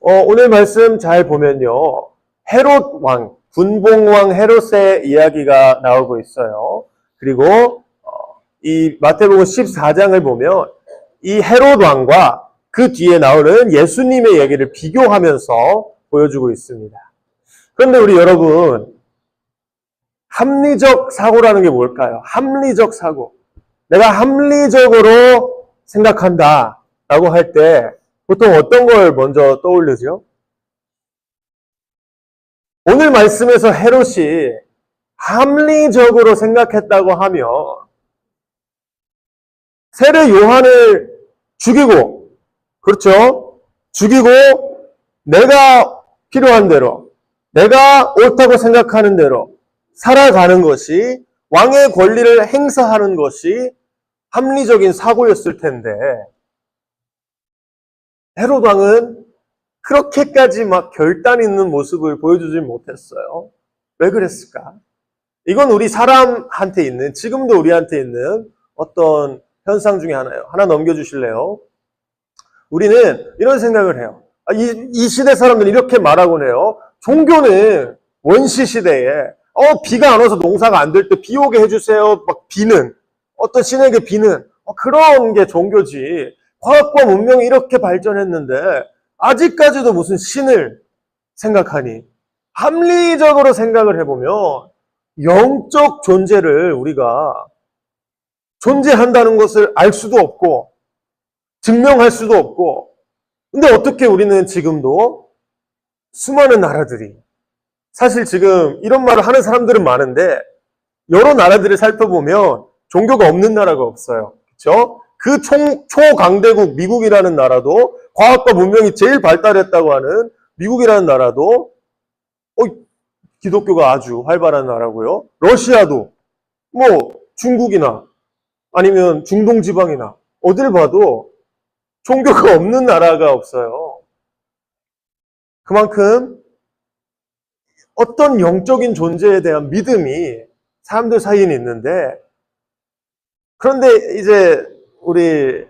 오늘 말씀 잘 보면요. 헤롯 왕, 분봉왕 헤롯의 이야기가 나오고 있어요. 그리고 이 마태복음 14장을 보면 이 헤롯 왕과 그 뒤에 나오는 예수님의 얘기를 비교하면서 보여주고 있습니다. 그런데 우리 여러분, 합리적 사고라는 게 뭘까요? 합리적 사고. 내가 합리적으로 생각한다 라고 할 때 보통 어떤 걸 먼저 떠올리죠? 오늘 말씀에서 헤롯이 합리적으로 생각했다고 하면 세례 요한을 죽이고, 그렇죠? 죽이고 내가 필요한 대로, 내가 옳다고 생각하는 대로 살아가는 것이, 왕의 권리를 행사하는 것이 합리적인 사고였을 텐데 헤롯 왕은 그렇게까지 막 결단 있는 모습을 보여주지 못했어요. 왜 그랬을까? 이건 우리 사람한테 있는, 지금도 우리한테 있는 어떤 현상 중에 하나예요. 하나 넘겨주실래요? 우리는 이런 생각을 해요. 이 시대 사람들은 이렇게 말하곤 해요. 종교는 원시 시대에 비가 안 와서 농사가 안 될 때 비 오게 해주세요. 막 비는, 어떤 신에게 비는, 그런 게 종교지. 과학과 문명이 이렇게 발전했는데 아직까지도 무슨 신을 생각하니? 합리적으로 생각을 해보면 영적 존재를 우리가 존재한다는 것을 알 수도 없고 증명할 수도 없고, 근데 어떻게 우리는 지금도 수많은 나라들이, 사실 지금 이런 말을 하는 사람들은 많은데 여러 나라들을 살펴보면 종교가 없는 나라가 없어요. 그렇죠? 그 초강대국 미국이라는 나라도, 과학과 문명이 제일 발달했다고 하는 미국이라는 나라도 기독교가 아주 활발한 나라고요. 러시아도, 중국이나 아니면 중동 지방이나 어딜 봐도 종교가 없는 나라가 없어요. 그만큼 어떤 영적인 존재에 대한 믿음이 사람들 사이에는 있는데, 그런데 이제 우리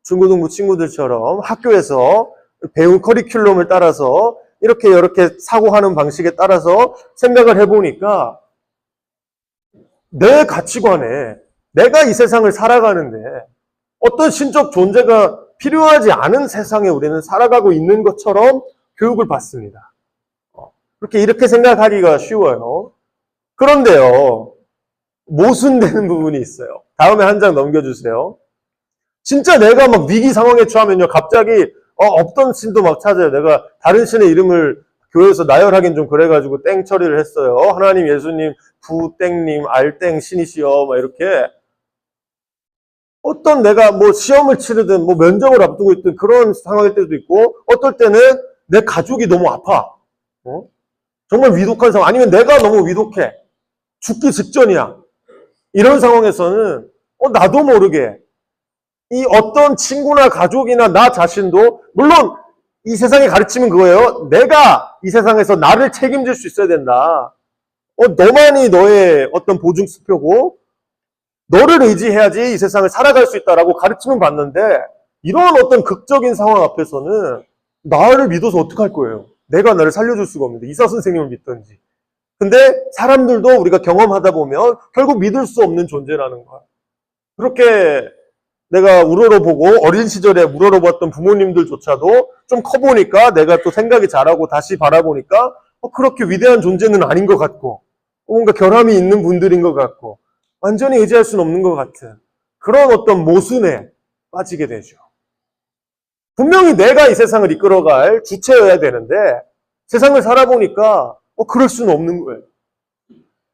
중고등부 친구들처럼 학교에서 배운 커리큘럼을 따라서 이렇게 사고하는 방식에 따라서 생각을 해보니까 내 가치관에 내가 이 세상을 살아가는데 어떤 신적 존재가 필요하지 않은 세상에 우리는 살아가고 있는 것처럼 교육을 받습니다. 이렇게 생각하기가 쉬워요. 그런데요, 모순되는 부분이 있어요. 다음에 한 장 넘겨주세요. 진짜 내가 막 위기 상황에 처하면요, 갑자기 없던 신도 막 찾아요. 내가 다른 신의 이름을 교회에서 나열하긴 좀 그래가지고 땡 처리를 했어요. 하나님, 예수님, 부땡님, 알땡 신이시여, 막 이렇게. 어떤 내가 시험을 치르든 면접을 앞두고 있든 그런 상황일 때도 있고, 어떨 때는 내 가족이 너무 아파. 정말 위독한 상황, 아니면 내가 너무 위독해. 죽기 직전이야. 이런 상황에서는 나도 모르게 이 어떤 친구나 가족이나 나 자신도, 물론 이 세상이 가르치면 그거예요. 내가 이 세상에서 나를 책임질 수 있어야 된다. 너만이 너의 어떤 보증수표고 너를 의지해야지 이 세상을 살아갈 수 있다라고 가르치면 받는데, 이런 어떤 극적인 상황 앞에서는 나를 믿어서 어떡할 거예요? 내가 나를 살려줄 수가 없는데, 의사 선생님을 믿든지. 근데 사람들도 우리가 경험하다 보면 결국 믿을 수 없는 존재라는 거야. 그렇게 내가 우러러보고, 어린 시절에 우러러봤던 부모님들조차도 좀 커보니까 내가 또 생각이 자라고 다시 바라보니까 그렇게 위대한 존재는 아닌 것 같고, 뭔가 결함이 있는 분들인 것 같고, 완전히 의지할 수는 없는 것 같은 그런 어떤 모순에 빠지게 되죠. 분명히 내가 이 세상을 이끌어갈 주체여야 되는데 세상을 살아보니까 그럴 수는 없는 거예요.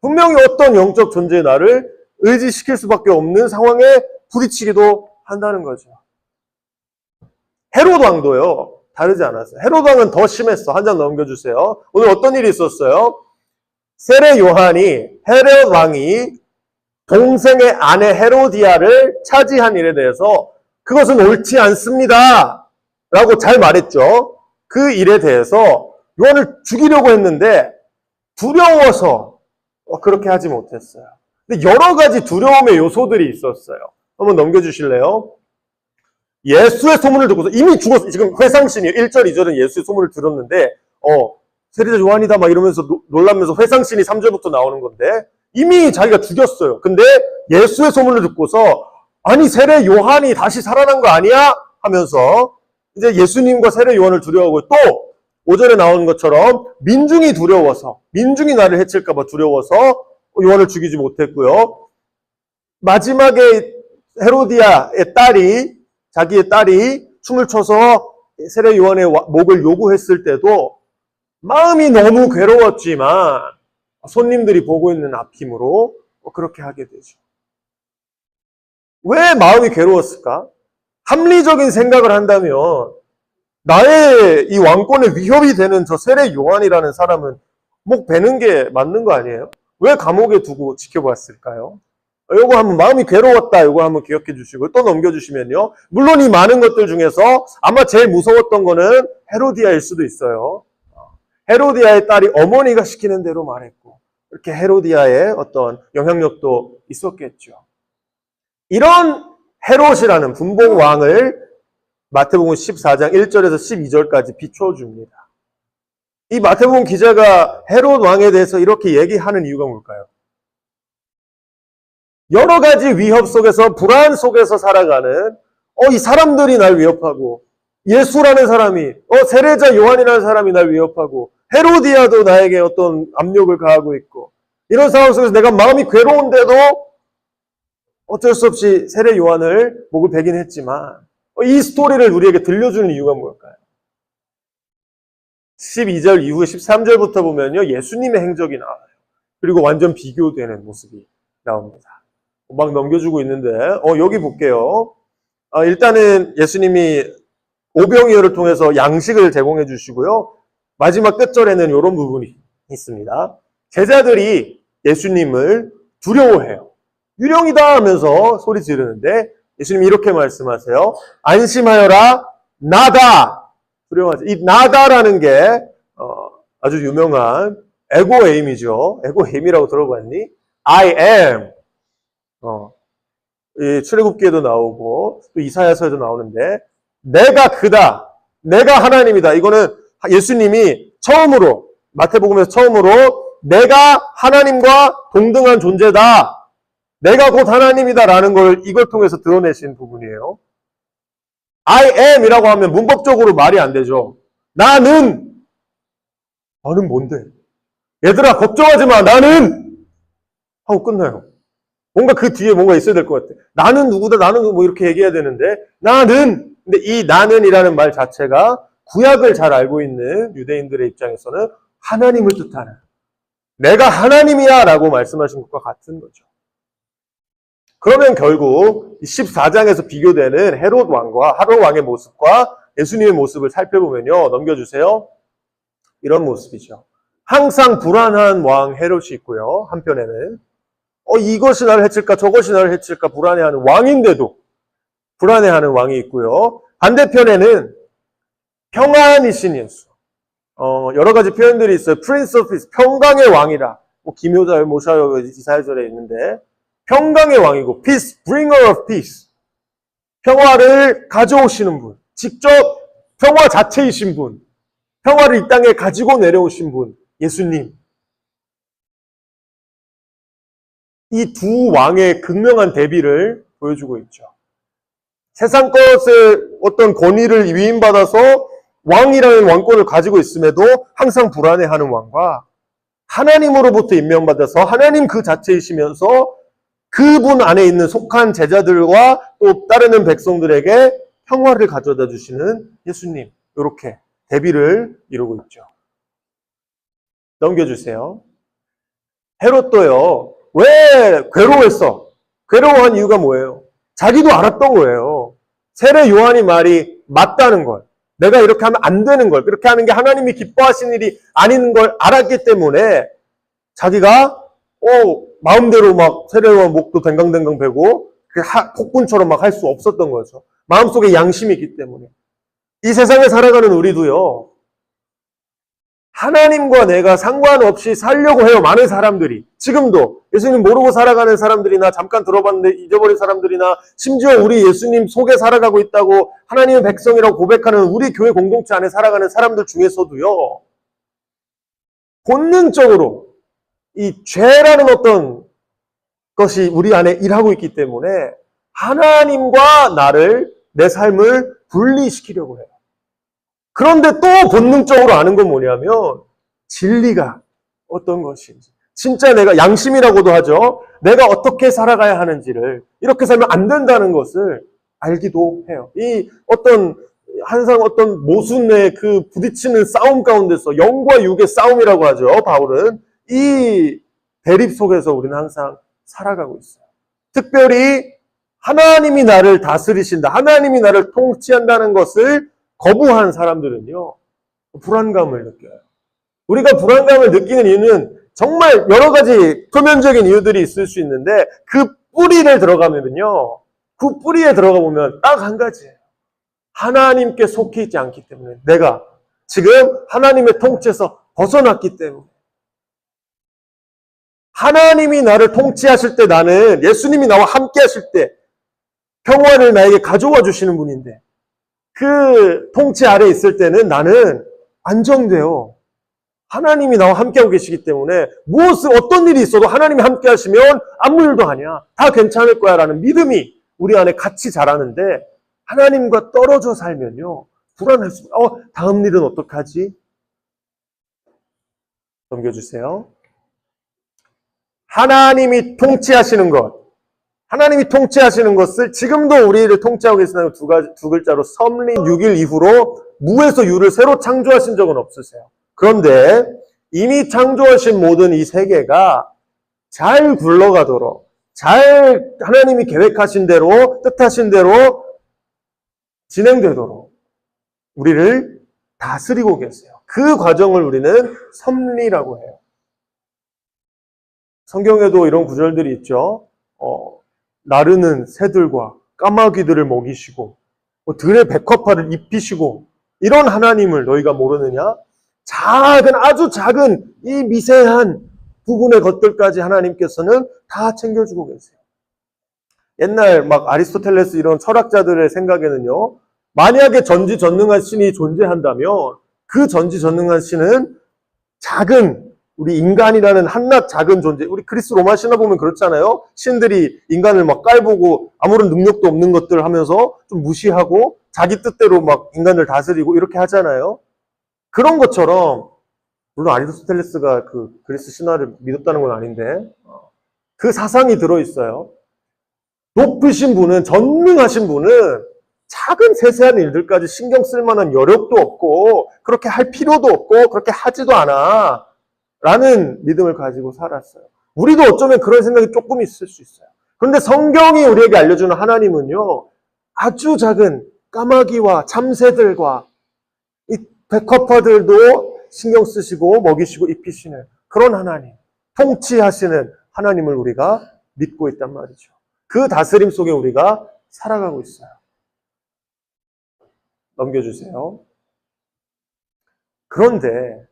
분명히 어떤 영적 존재의 나를 의지시킬 수밖에 없는 상황에 부딪히기도 한다는 거죠. 헤롯 왕도요, 다르지 않았어요. 헤롯 왕은 더 심했어. 한 장 넘겨주세요. 오늘 어떤 일이 있었어요? 세례 요한이, 헤롯 왕이 동생의 아내 헤로디아를 차지한 일에 대해서 그것은 옳지 않습니다 라고 잘 말했죠. 그 일에 대해서 요한을 죽이려고 했는데 두려워서 그렇게 하지 못했어요. 근데 여러 가지 두려움의 요소들이 있었어요. 한번 넘겨주실래요? 예수의 소문을 듣고서 이미 죽었어. 지금 회상신이에요. 1절, 2절은 예수의 소문을 들었는데, 세례자 요한이다 막 이러면서 놀라면서 회상신이 3절부터 나오는 건데, 이미 자기가 죽였어요. 근데 예수의 소문을 듣고서, 아니, 세례 요한이 다시 살아난 거 아니야? 하면서, 이제 예수님과 세례 요한을 두려워하고, 또, 5절에 나오는 것처럼, 민중이 두려워서, 민중이 나를 해칠까봐 두려워서, 요한을 죽이지 못했고요. 마지막에 헤로디아의 딸이, 자기의 딸이 춤을 춰서 세례 요한의 목을 요구했을 때도 마음이 너무 괴로웠지만 손님들이 보고 있는 아낌으로 그렇게 하게 되죠. 왜 마음이 괴로웠을까? 합리적인 생각을 한다면 나의 이 왕권에 위협이 되는 저 세례 요한이라는 사람은 목 베는 게 맞는 거 아니에요? 왜 감옥에 두고 지켜봤을까요? 요거 한번 마음이 괴로웠다. 요거 한번 기억해 주시고 또 넘겨주시면요. 물론 이 많은 것들 중에서 아마 제일 무서웠던 거는 헤로디아일 수도 있어요. 헤로디아의 딸이 어머니가 시키는 대로 말했고 이렇게 헤로디아의 어떤 영향력도 있었겠죠. 이런 헤롯이라는 분봉 왕을 마태복음 14장 1절에서 12절까지 비춰줍니다. 이 마태복음 기자가 헤롯 왕에 대해서 이렇게 얘기하는 이유가 뭘까요? 여러 가지 위협 속에서 불안 속에서 살아가는 이 사람들이 날 위협하고 예수라는 사람이 세례자 요한이라는 사람이 날 위협하고 헤로디아도 나에게 어떤 압력을 가하고 있고 이런 상황 속에서 내가 마음이 괴로운데도 어쩔 수 없이 세례 요한을 목을 베긴 했지만 이 스토리를 우리에게 들려주는 이유가 뭘까요? 12절 이후에 13절부터 보면요. 예수님의 행적이 나와요. 그리고 완전 비교되는 모습이 나옵니다. 막 넘겨주고 있는데 여기 볼게요. 일단은 예수님이 오병이어를 통해서 양식을 제공해 주시고요. 마지막 끝절에는 이런 부분이 있습니다. 제자들이 예수님을 두려워해요. 유령이다 하면서 소리 지르는데 예수님이 이렇게 말씀하세요. 안심하여라 나다. 두려워하지. 이 나다라는 게 아주 유명한 에고에임이죠. 에고에임이라고 들어봤니? I am. 이 출애굽기에도 나오고 또 이사야서에도 나오는데 내가 그다. 내가 하나님이다. 이거는 예수님이 처음으로 마태복음에서 처음으로 내가 하나님과 동등한 존재다. 내가 곧 하나님이다라는 걸 이걸 통해서 드러내신 부분이에요. I am 이라고 하면 문법적으로 말이 안 되죠. 나는 뭔데? 얘들아 걱정하지 마. 나는 하고 끝나요. 뭔가 그 뒤에 뭔가 있어야 될 것 같아. 나는 누구다. 나는 뭐 이렇게 얘기해야 되는데 나는 근데 이 나는이라는 말 자체가 구약을 잘 알고 있는 유대인들의 입장에서는 하나님을 뜻하는 내가 하나님이야 라고 말씀하신 것과 같은 거죠. 그러면 결국 14장에서 비교되는 헤롯 왕과 하롯 왕의 모습과 예수님의 모습을 살펴보면요. 넘겨주세요. 이런 모습이죠. 항상 불안한 왕 헤롯이 있고요. 한편에는 이것이 나를 해칠까 저것이 나를 해칠까 불안해하는 왕인데도 불안해하는 왕이 있고요. 반대편에는 평안이신 예수. 여러 가지 표현들이 있어요. Prince of Peace, 평강의 왕이라. 기묘자요, 모샤요, 이사야절에 있는데 평강의 왕이고 Peace, Bringer of Peace. 평화를 가져오시는 분. 직접 평화 자체이신 분. 평화를 이 땅에 가지고 내려오신 분. 예수님. 이 두 왕의 극명한 대비를 보여주고 있죠. 세상 것의 어떤 권위를 위임받아서 왕이라는 왕권을 가지고 있음에도 항상 불안해하는 왕과 하나님으로부터 임명받아서 하나님 그 자체이시면서 그분 안에 있는 속한 제자들과 또 따르는 백성들에게 평화를 가져다 주시는 예수님. 이렇게 대비를 이루고 있죠. 넘겨주세요. 헤롯도요. 왜 괴로워했어? 괴로워한 이유가 뭐예요? 자기도 알았던 거예요. 세례 요한이 말이 맞다는 걸. 내가 이렇게 하면 안 되는 걸. 그렇게 하는 게 하나님이 기뻐하시는 일이 아닌 걸 알았기 때문에 자기가 마음대로 막 세례 요한 목도 댕강댕강 베고 폭군처럼 막 할 수 없었던 거죠. 마음속에 양심이 있기 때문에. 이 세상에 살아가는 우리도요. 하나님과 내가 상관없이 살려고 해요. 많은 사람들이. 지금도 예수님 모르고 살아가는 사람들이나 잠깐 들어봤는데 잊어버린 사람들이나 심지어 우리 예수님 속에 살아가고 있다고 하나님의 백성이라고 고백하는 우리 교회 공동체 안에 살아가는 사람들 중에서도요. 본능적으로 이 죄라는 어떤 것이 우리 안에 일하고 있기 때문에 하나님과 나를, 내 삶을 분리시키려고 해요. 그런데 또 본능적으로 아는 건 뭐냐면 진리가 어떤 것인지, 진짜 내가 양심이라고도 하죠. 내가 어떻게 살아가야 하는지를, 이렇게 살면 안 된다는 것을 알기도 해요. 이 항상 어떤 모순의 그 부딪히는 싸움 가운데서 영과 육의 싸움이라고 하죠. 바울은 이 대립 속에서 우리는 항상 살아가고 있어요. 특별히 하나님이 나를 다스리신다, 하나님이 나를 통치한다는 것을 거부한 사람들은요, 불안감을 느껴요. 우리가 불안감을 느끼는 이유는 정말 여러 가지 표면적인 이유들이 있을 수 있는데 그 뿌리를 들어가면요, 그 뿌리에 들어가 보면 딱 한 가지예요. 하나님께 속해 있지 않기 때문에, 내가 지금 하나님의 통치에서 벗어났기 때문에. 하나님이 나를 통치하실 때, 나는 예수님이 나와 함께 하실 때 평화를 나에게 가져와 주시는 분인데, 그 통치 아래 있을 때는 나는 안정돼요. 하나님이 나와 함께하고 계시기 때문에 어떤 일이 있어도 하나님이 함께 하시면 아무 일도 아니야, 다 괜찮을 거야 라는 믿음이 우리 안에 같이 자라는데, 하나님과 떨어져 살면요, 불안할 수 있어요. 다음 일은 어떡하지? 넘겨주세요. 하나님이 통치하시는 것을 지금도 우리를 통치하고 계시다는 두 글자로 섭리 6일 이후로 무에서 유를 새로 창조하신 적은 없으세요. 그런데 이미 창조하신 모든 이 세계가 잘 굴러가도록, 잘 하나님이 계획하신 대로, 뜻하신 대로 진행되도록 우리를 다스리고 계세요. 그 과정을 우리는 섭리라고 해요. 성경에도 이런 구절들이 있죠. 나르는 새들과 까마귀들을 먹이시고 들의 백합화를 입히시고, 이런 하나님을 너희가 모르느냐? 아주 작은 이 미세한 부분의 것들까지 하나님께서는 다 챙겨주고 계세요. 옛날 막 아리스토텔레스 이런 철학자들의 생각에는요, 만약에 전지전능한 신이 존재한다면 그 전지전능한 신은 작은 우리 인간이라는 한낱 작은 존재, 우리 그리스 로마 신화 보면 그렇잖아요. 신들이 인간을 막 깔보고 아무런 능력도 없는 것들 하면서 좀 무시하고 자기 뜻대로 막 인간을 다스리고 이렇게 하잖아요. 그런 것처럼, 물론 아리스토텔레스가 그 그리스 신화를 믿었다는 건 아닌데 그 사상이 들어있어요. 높으신 분은, 전능하신 분은 작은 세세한 일들까지 신경 쓸 만한 여력도 없고 그렇게 할 필요도 없고 그렇게 하지도 않아 라는 믿음을 가지고 살았어요. 우리도 어쩌면 그런 생각이 조금 있을 수 있어요. 그런데 성경이 우리에게 알려주는 하나님은요, 아주 작은 까마귀와 참새들과 이 백합화들도 신경 쓰시고 먹이시고 입히시는 그런 하나님, 통치하시는 하나님을 우리가 믿고 있단 말이죠. 그 다스림 속에 우리가 살아가고 있어요. 넘겨주세요. 그런데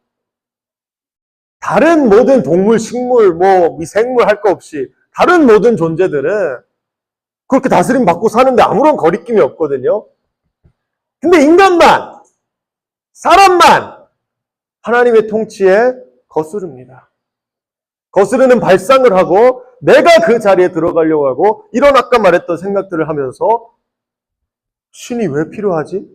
다른 모든 동물, 식물, 미생물 할 거 없이 다른 모든 존재들은 그렇게 다스림 받고 사는데 아무런 거리낌이 없거든요. 근데 인간만, 사람만 하나님의 통치에 거스릅니다. 거스르는 발상을 하고 내가 그 자리에 들어가려고 하고, 이런 아까 말했던 생각들을 하면서 신이 왜 필요하지?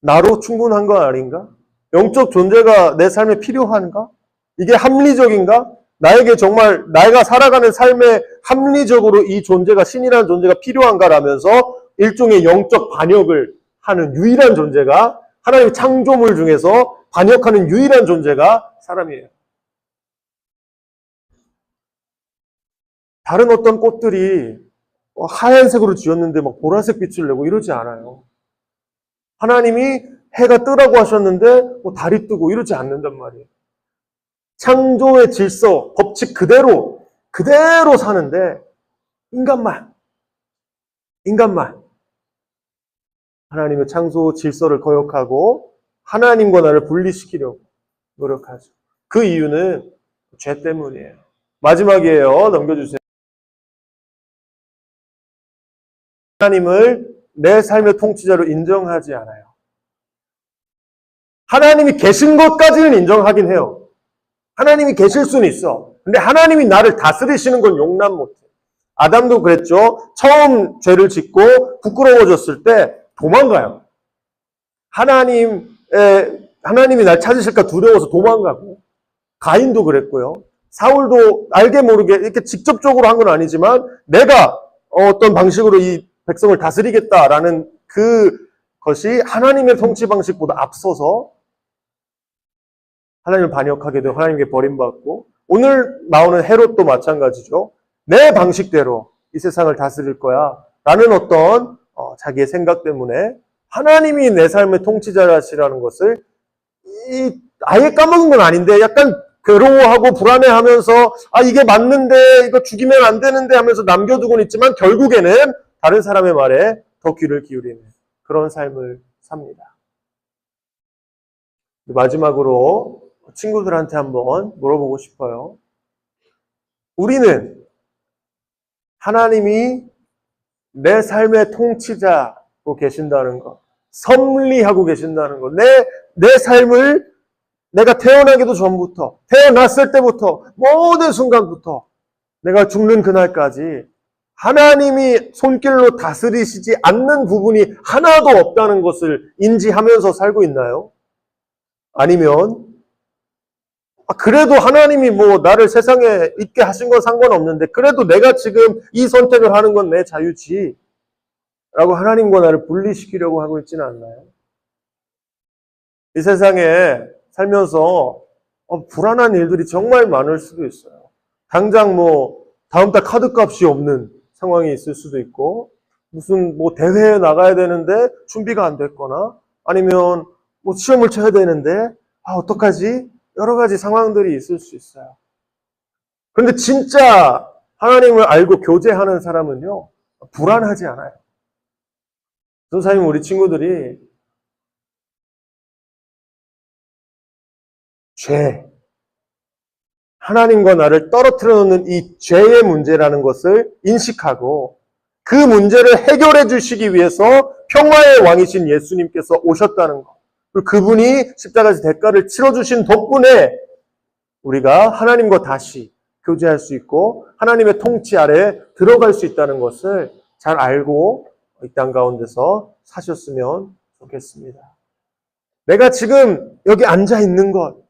나로 충분한 거 아닌가? 영적 존재가 내 삶에 필요한가? 이게 합리적인가? 나에게 정말 내가 살아가는 삶에 합리적으로 이 존재가, 신이라는 존재가 필요한가라면서 일종의 영적 반역을 하는 유일한 존재가, 하나님의 창조물 중에서 반역하는 유일한 존재가 사람이에요. 다른 어떤 꽃들이 하얀색으로 지었는데 막 보라색 빛을 내고 이러지 않아요. 하나님이 해가 뜨라고 하셨는데 달이 뜨고 이러지 않는단 말이에요. 창조의 질서, 법칙 그대로 사는데 인간만 하나님의 창조 질서를 거역하고 하나님과 나를 분리시키려고 노력하죠. 그 이유는 죄 때문이에요. 마지막이에요. 넘겨주세요. 하나님을 내 삶의 통치자로 인정하지 않아요. 하나님이 계신 것까지는 인정하긴 해요. 하나님이 계실 수는 있어. 근데 하나님이 나를 다스리시는 건 용납 못해. 아담도 그랬죠. 처음 죄를 짓고 부끄러워졌을 때 도망가요. 하나님이 날 찾으실까 두려워서 도망가고, 가인도 그랬고요. 사울도 알게 모르게 이렇게 직접적으로 한 건 아니지만 내가 어떤 방식으로 이 백성을 다스리겠다라는 그것이 하나님의 통치 방식보다 앞서서 하나님을 반역하게 되고 하나님께 버림받고, 오늘 나오는 헤롯도 마찬가지죠. 내 방식대로 이 세상을 다스릴 거야 라는 어떤 자기의 생각 때문에 하나님이 내 삶의 통치자라시라는 것을 아예 까먹은 건 아닌데 약간 괴로워하고 불안해하면서 이게 맞는데 이거 죽이면 안 되는데 하면서 남겨두고는 있지만 결국에는 다른 사람의 말에 더 귀를 기울이는 그런 삶을 삽니다. 마지막으로 친구들한테 한번 물어보고 싶어요. 우리는 하나님이 내 삶의 통치자로 계신다는 것, 섭리하고 계신다는 것, 내 삶을 내가 태어나기도 전부터, 태어났을 때부터, 모든 순간부터, 내가 죽는 그날까지 하나님이 손길로 다스리시지 않는 부분이 하나도 없다는 것을 인지하면서 살고 있나요? 아니면 그래도 하나님이 나를 세상에 있게 하신 건 상관없는데 그래도 내가 지금 이 선택을 하는 건 내 자유지 라고 하나님과 나를 분리시키려고 하고 있지는 않나요? 이 세상에 살면서 불안한 일들이 정말 많을 수도 있어요. 당장 다음 달 카드값이 없는 상황이 있을 수도 있고, 무슨 대회에 나가야 되는데 준비가 안 됐거나, 아니면 시험을 쳐야 되는데 어떡하지? 여러 가지 상황들이 있을 수 있어요. 그런데 진짜 하나님을 알고 교제하는 사람은요, 불안하지 않아요. 전사님, 우리 친구들이 죄, 하나님과 나를 떨어뜨려 놓는 이 죄의 문제라는 것을 인식하고 그 문제를 해결해 주시기 위해서 평화의 왕이신 예수님께서 오셨다는 것, 그리고 그분이 십자가에서 대가를 치러주신 덕분에 우리가 하나님과 다시 교제할 수 있고 하나님의 통치 아래 들어갈 수 있다는 것을 잘 알고 이 땅 가운데서 사셨으면 좋겠습니다. 내가 지금 여기 앉아 있는 것,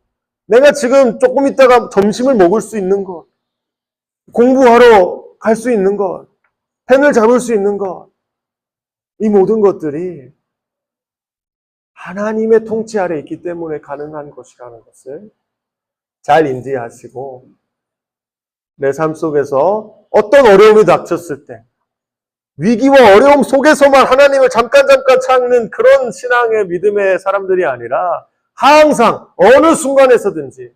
내가 지금 조금 있다가 점심을 먹을 수 있는 것, 공부하러 갈 수 있는 것, 펜을 잡을 수 있는 것, 이 모든 것들이 하나님의 통치 아래 있기 때문에 가능한 것이라는 것을 잘 인지하시고, 내 삶 속에서 어떤 어려움이 닥쳤을 때 위기와 어려움 속에서만 하나님을 잠깐 찾는 그런 신앙의 믿음의 사람들이 아니라 항상 어느 순간에서든지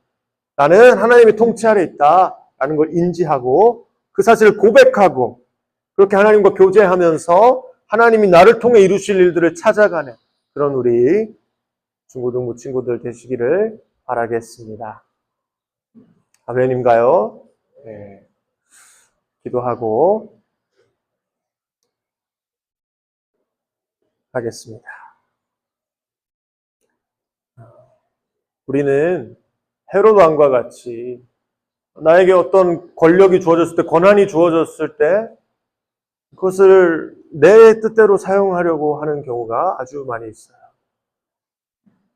나는 하나님의 통치 아래 있다라는 걸 인지하고 그 사실을 고백하고 그렇게 하나님과 교제하면서 하나님이 나를 통해 이루실 일들을 찾아가는 그런 우리 중고등부 친구들 되시기를 바라겠습니다. 아멘인가요? 네. 기도하고 하겠습니다. 우리는 헤롯 왕과 같이 나에게 어떤 권력이 주어졌을 때, 권한이 주어졌을 때 그것을 내 뜻대로 사용하려고 하는 경우가 아주 많이 있어요.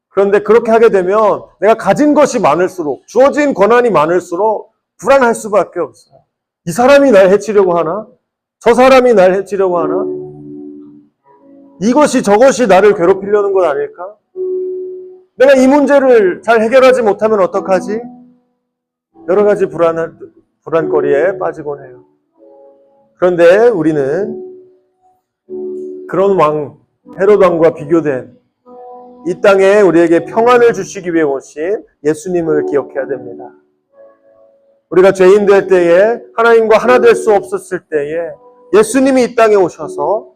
그런데 그렇게 하게 되면 내가 가진 것이 많을수록, 주어진 권한이 많을수록 불안할 수밖에 없어요. 이 사람이 날 해치려고 하나? 저 사람이 날 해치려고 하나? 이것이 저것이 나를 괴롭히려는 것 아닐까? 내가 이 문제를 잘 해결하지 못하면 어떡하지? 여러 가지 불안거리에 빠지곤 해요. 그런데 우리는 그런 헤롯 왕과 비교된 이 땅에 우리에게 평안을 주시기 위해 오신 예수님을 기억해야 됩니다. 우리가 죄인 될 때에, 하나님과 하나 될 수 없었을 때에 예수님이 이 땅에 오셔서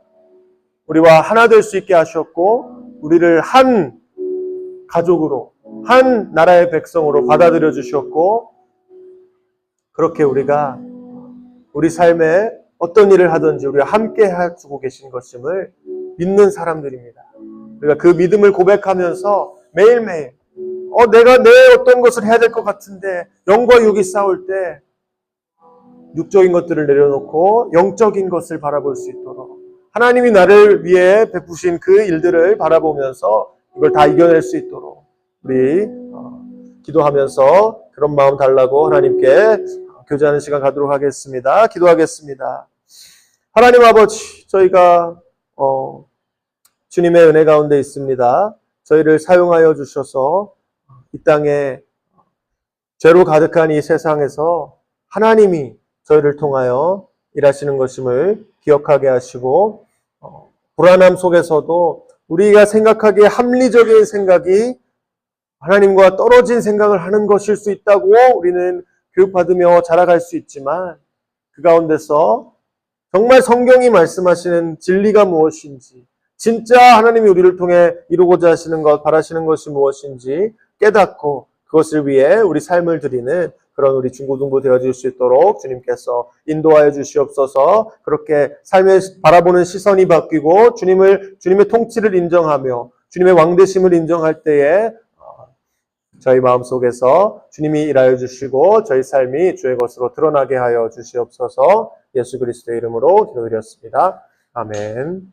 우리와 하나 될 수 있게 하셨고 우리를 한 가족으로, 한 나라의 백성으로 받아들여 주셨고, 그렇게 우리가 우리 삶에 어떤 일을 하든지 우리가 함께 해주고 계신 것임을 믿는 사람들입니다. 우리가 그 믿음을 고백하면서 매일매일 내가 내 어떤 것을 해야 될 것 같은데 영과 육이 싸울 때 육적인 것들을 내려놓고 영적인 것을 바라볼 수 있도록 하나님이 나를 위해 베푸신 그 일들을 바라보면서 이걸 다 이겨낼 수 있도록 우리 기도하면서 그런 마음 달라고 하나님께 교제하는 시간 가도록 하겠습니다. 기도하겠습니다. 하나님 아버지, 저희가 주님의 은혜 가운데 있습니다. 저희를 사용하여 주셔서 이 땅에 죄로 가득한 이 세상에서 하나님이 저희를 통하여 일하시는 것임을 기억하게 하시고, 불안함 속에서도 우리가 생각하기에 합리적인 생각이 하나님과 떨어진 생각을 하는 것일 수 있다고 우리는 교육받으며 자라갈 수 있지만, 그 가운데서 정말 성경이 말씀하시는 진리가 무엇인지, 진짜 하나님이 우리를 통해 이루고자 하시는 것, 바라시는 것이 무엇인지 깨닫고 그것을 위해 우리 삶을 드리는 그런 우리 중고등부 되어질 수 있도록 주님께서 인도하여 주시옵소서. 그렇게 삶을 바라보는 시선이 바뀌고 주님의 통치를 인정하며 주님의 왕되심을 인정할 때에 저희 마음속에서 주님이 일하여 주시고 저희 삶이 주의 것으로 드러나게 하여 주시옵소서. 예수 그리스도의 이름으로 기도드렸습니다. 아멘.